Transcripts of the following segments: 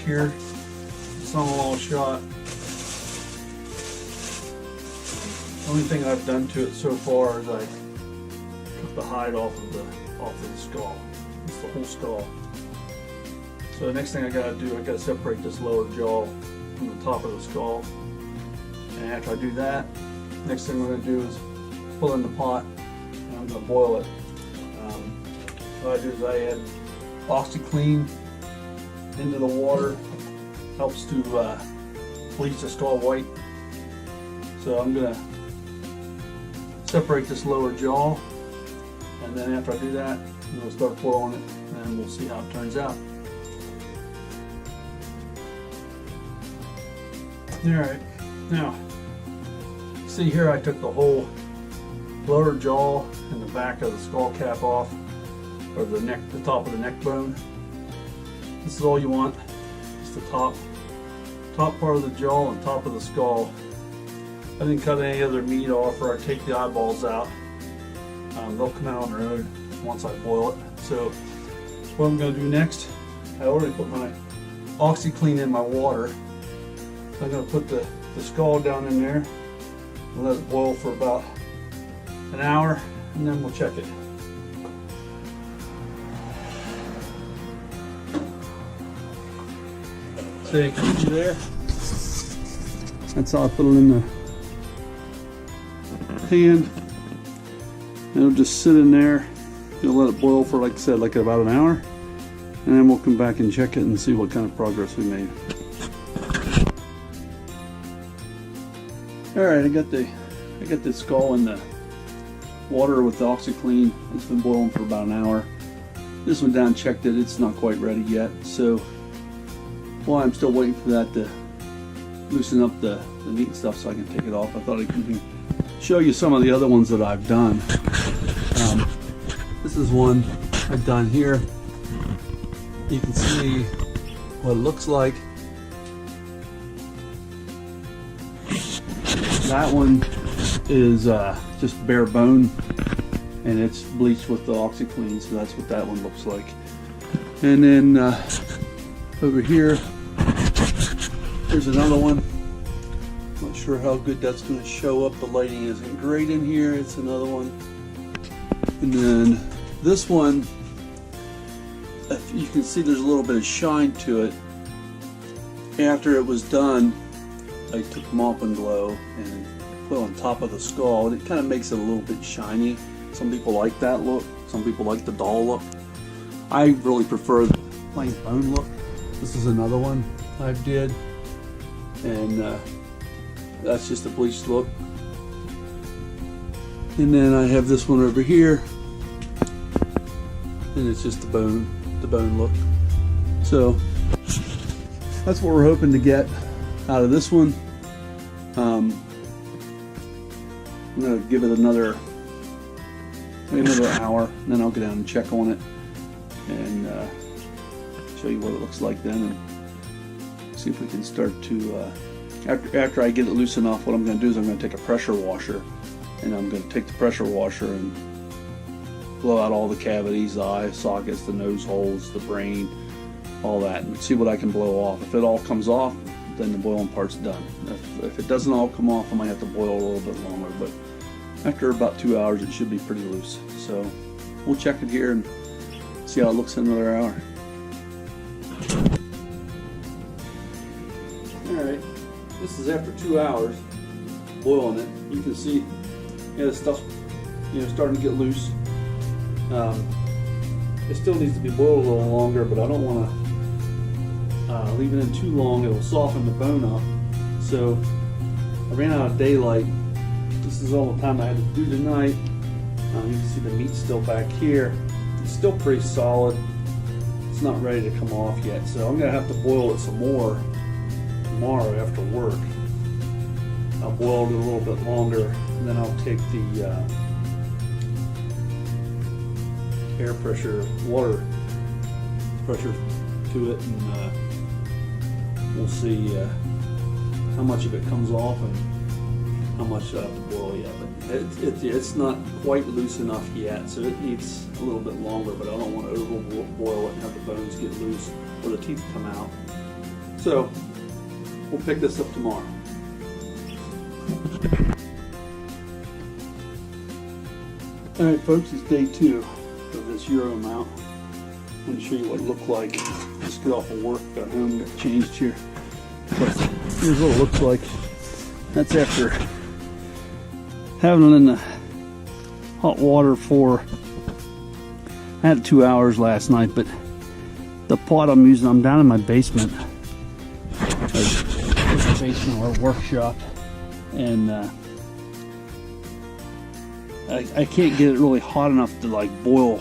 here. It's not a long shot. Only thing I've done to it so far is I took the hide off of the skull. It's the whole skull. So the next thing I gotta do, I gotta separate this lower jaw from the top of the skull. And after I do that, next thing I'm gonna do is pull in the pot and I'm gonna boil it. What I do is I add OxyClean into the water. Helps to bleach the skull white. So I'm gonna separate this lower jaw, and then after I do that, I'm gonna start boiling it, and we'll see how it turns out. All right, now see here, I took the whole lower jaw and the back of the skull cap off, or the top of the neck bone. This is all you want. Just the top part of the jaw and top of the skull. I didn't cut any other meat off, or I take the eyeballs out. They'll come out on their own once I boil it. So what I'm going to do next, I already put my OxyClean in my water. I'm going to put the skull down in there and let it boil for about an hour, and then we'll check it. So you can see there. That's how I put it in the pan. It'll just sit in there. You'll let it boil for, like I said, like about an hour, and then we'll come back and check it and see what kind of progress we made. All right, I got the skull in the water with the OxyClean. It's been boiling for about an hour. Just went down and checked it. It's not quite ready yet. So while I'm still waiting for that to loosen up the meat and stuff so I can take it off, I thought I could show you some of the other ones that I've done. This is one I've done here. You can see what it looks like. That one is just bare bone, and it's bleached with the OxyClean, so that's what that one looks like. And then over here, there's another one. Not sure how good that's going to show up. The lighting isn't great in here. It's another one. And then this one, if you can see there's a little bit of shine to it. After it was done, I took Mop and Glow and put it on top of the skull, and it kind of makes it a little bit shiny. Some people like that look. Some people like the dull look. I really prefer the plain bone look. This is another one I did, and that's just a bleached look. And then I have this one over here, and it's just the bone look. So that's what we're hoping to get out of this one. I'm gonna give it another hour, and then I'll get down and check on it and show you what it looks like then, and see if we can start to after I get it loose enough. What I'm going to do is I'm going to take a pressure washer, and I'm going to take the pressure washer and blow out all the cavities, the eye sockets, the nose holes, the brain, all that, and see what I can blow off. If it all comes off, then the boiling part's done. If it doesn't all come off, I might have to boil a little bit longer, but after about 2 hours it should be pretty loose. So we'll check it here and see how it looks in another hour. Alright, this is after 2 hours boiling it. You can see the stuff's starting to get loose. It still needs to be boiled a little longer, but I don't want to leave it in too long. It'll soften the bone up. So I ran out of daylight. This is all the time I had to do tonight. You can see the meat's still back here. It's still pretty solid. It's not ready to come off yet, so I'm going to have to boil it some more tomorrow after work. I'll boil it a little bit longer, and then I'll take the air pressure, water pressure to it, and we'll see how much of it comes off and how much I have to boil yet. But it's not quite loose enough yet, so it needs a little bit longer, but I don't want to over boil it and have the bones get loose or the teeth come out. So we'll pick this up tomorrow. Alright folks, it's day 2 of this Euro mount. I'm going to show you what it looked like. Just get off of work, got home, got changed here. But here's what it looks like. That's after having it in the hot water for, I had 2 hours last night, but the pot I'm using, I'm down in my basement. It's the basement or workshop. And I can't get it really hot enough to like boil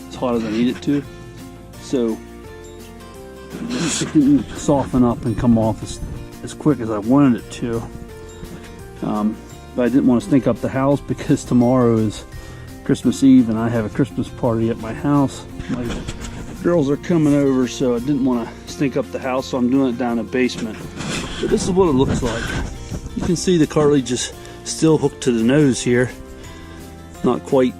as hot as I need it to. So it didn't soften up and come off as quick as I wanted it to. But I didn't want to stink up the house because tomorrow is Christmas Eve and I have a Christmas party at my house. My girls are coming over, so I didn't want to stink up the house, so I'm doing it down in the basement. But this is what it looks like. You can see the cartilage is still hooked to the nose here. Not quite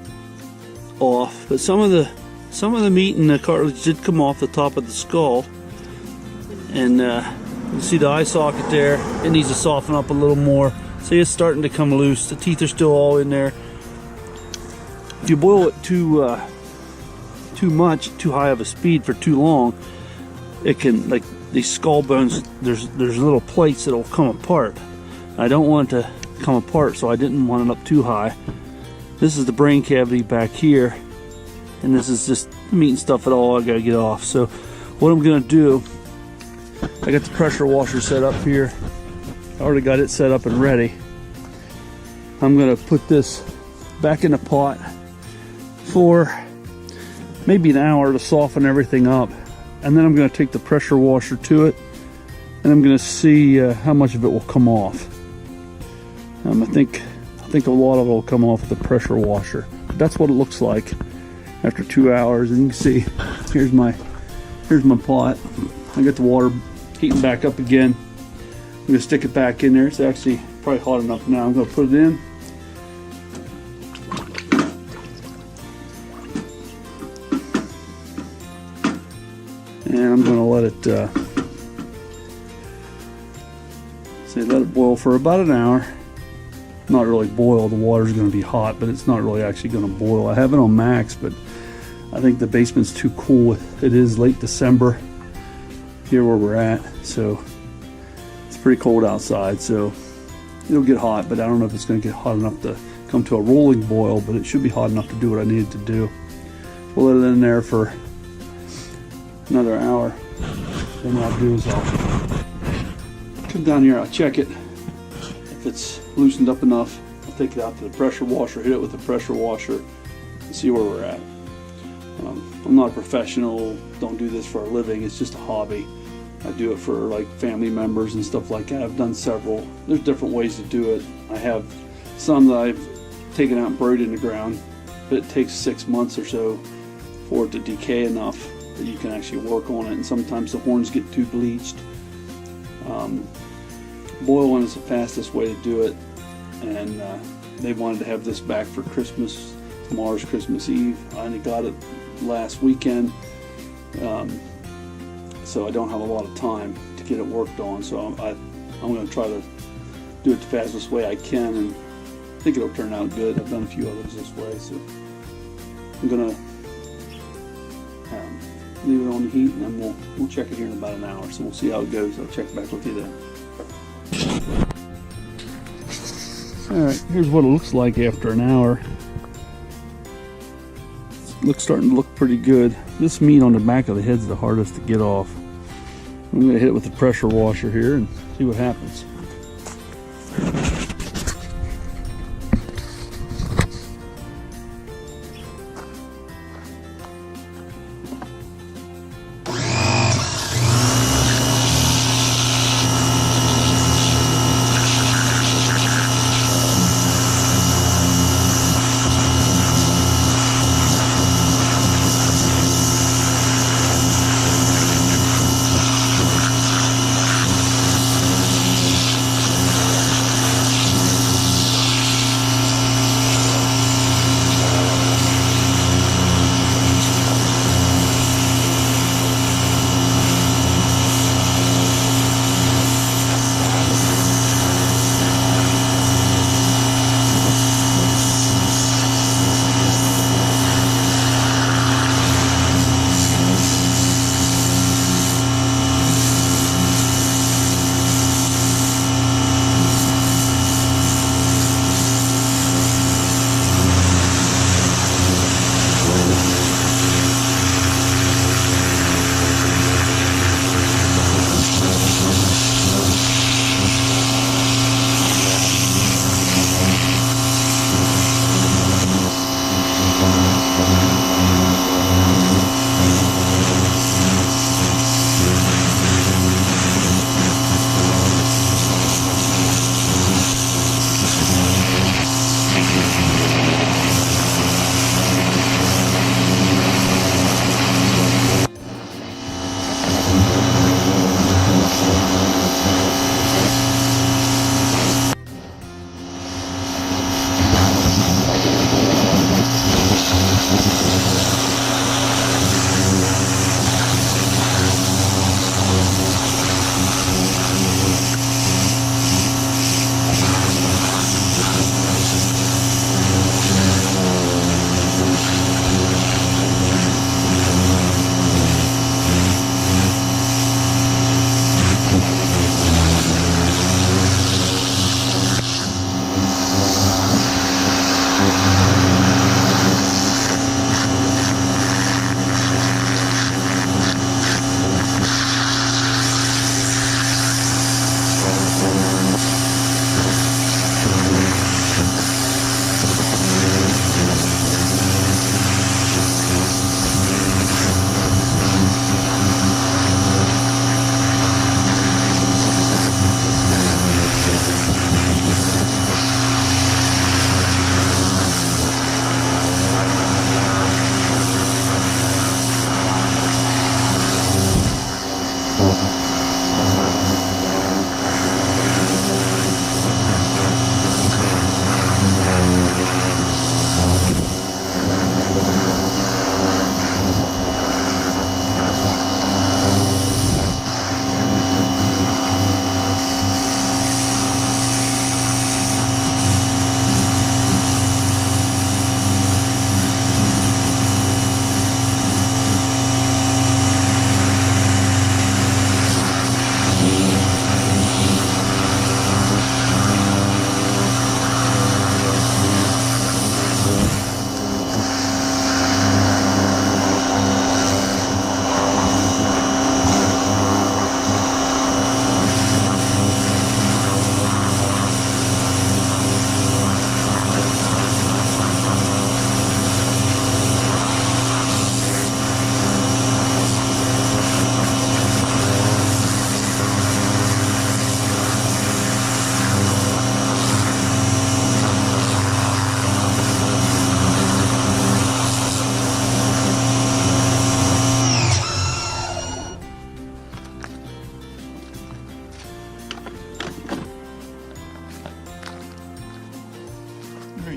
off, but some of the meat and the cartilage did come off the top of the skull. And you see the eye socket there. It needs to soften up a little more. See, it's starting to come loose. The teeth are still all in there. If you boil it too much, too high of a speed for too long, it can, like these skull bones, there's little plates that'll come apart. I don't want it to come apart, so I didn't want it up too high. This is the brain cavity back here, and this is just meat and stuff at all I gotta get off. So what I'm gonna do, I got the pressure washer set up here. I already got it set up and ready. I'm gonna put this back in the pot for maybe an hour to soften everything up, and then I'm gonna take the pressure washer to it, and I'm gonna see how much of it will come off. I think a lot of it will come off with the pressure washer. But that's what it looks like after 2 hours. And you can see, here's my pot. I got the water heating back up again. I'm gonna stick it back in there. It's actually probably hot enough now. I'm gonna put it in. And I'm gonna let it let it boil for about an hour. Not really boil, the water's going to be hot, but it's not really actually going to boil. I have it on max, but I think the basement's too cool. It is late December here where we're at, so it's pretty cold outside, so it'll get hot, but I don't know if it's going to get hot enough to come to a rolling boil, but it should be hot enough to do what I needed to do. We'll let it in there for another hour. Then what I'll do is I'll come down here, I'll check it. If it's loosened up enough, I'll take it out to the pressure washer, hit it with the pressure washer, and see where we're at. I'm not a professional, don't do this for a living, it's just a hobby. I do it for like family members and stuff like that. I've done several. There's different ways to do it. I have some that I've taken out and buried in the ground, but it takes 6 months or so for it to decay enough that you can actually work on it, and sometimes the horns get too bleached. Boiling is the fastest way to do it, and they wanted to have this back for Christmas. Tomorrow's Christmas Eve. I only got it last weekend, so I don't have a lot of time to get it worked on, so I'm going to try to do it the fastest way I can, and I think it'll turn out good. I've done a few others this way, so I'm going to leave it on the heat, and then we'll check it here in about an hour, so we'll see how it goes. I'll check back with you then. Alright, here's what it looks like after an hour. It's starting to look pretty good. This meat on the back of the head's the hardest to get off. I'm going to hit it with the pressure washer here and see what happens.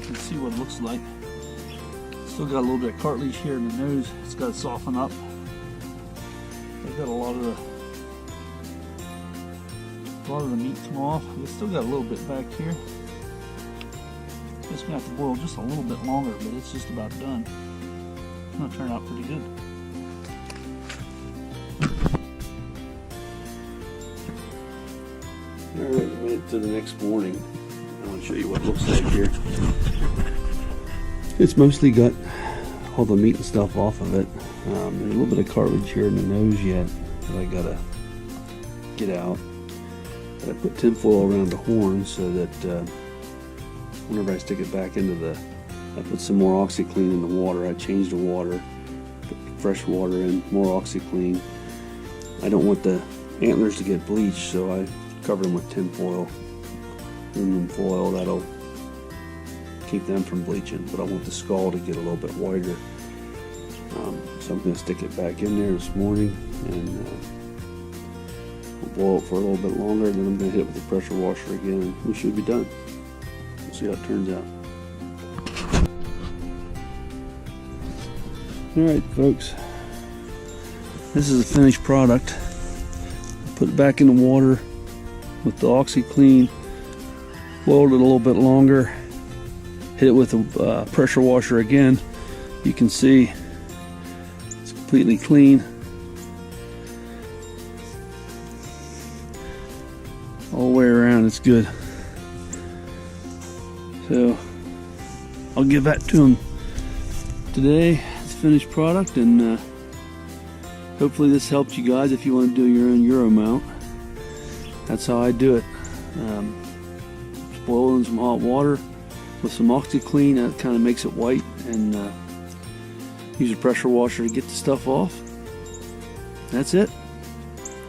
can see what it looks like. Still got a little bit of cartilage here in the nose. It's got to soften up. I've got a lot of the meat come off. We still got a little bit back here. It's gonna have to boil just a little bit longer, but it's just about done. It's gonna turn out pretty good. Alright, we made it to the next morning. I want to show you what it looks like here. It's mostly got all the meat and stuff off of it. There's a little bit of cartilage here in the nose yet that I gotta get out. But I put tinfoil around the horn so that whenever I stick it back into I put some more OxyClean in the water. I changed the water, put fresh water in, more OxyClean. I don't want the antlers to get bleached, so I cover them with tinfoil, aluminum foil. That'll keep them from bleaching, but I want the skull to get a little bit whiter. So I'm going to stick it back in there this morning and we'll boil it for a little bit longer. Then I'm going to hit it with the pressure washer again and we should be done. We'll see how it turns out. Alright folks, this is a finished product. Put it back in the water with the OxyClean, boiled it a little bit longer, hit it with a pressure washer again. You can see it's completely clean. All the way around it's good. So I'll give that to him today. It's a finished product, and hopefully this helped you guys if you want to do your own Euro mount. That's how I do it. Just boil in some hot water with some OxyClean. That kind of makes it white, and use a pressure washer to get the stuff off. That's it.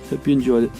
Hope you enjoyed it.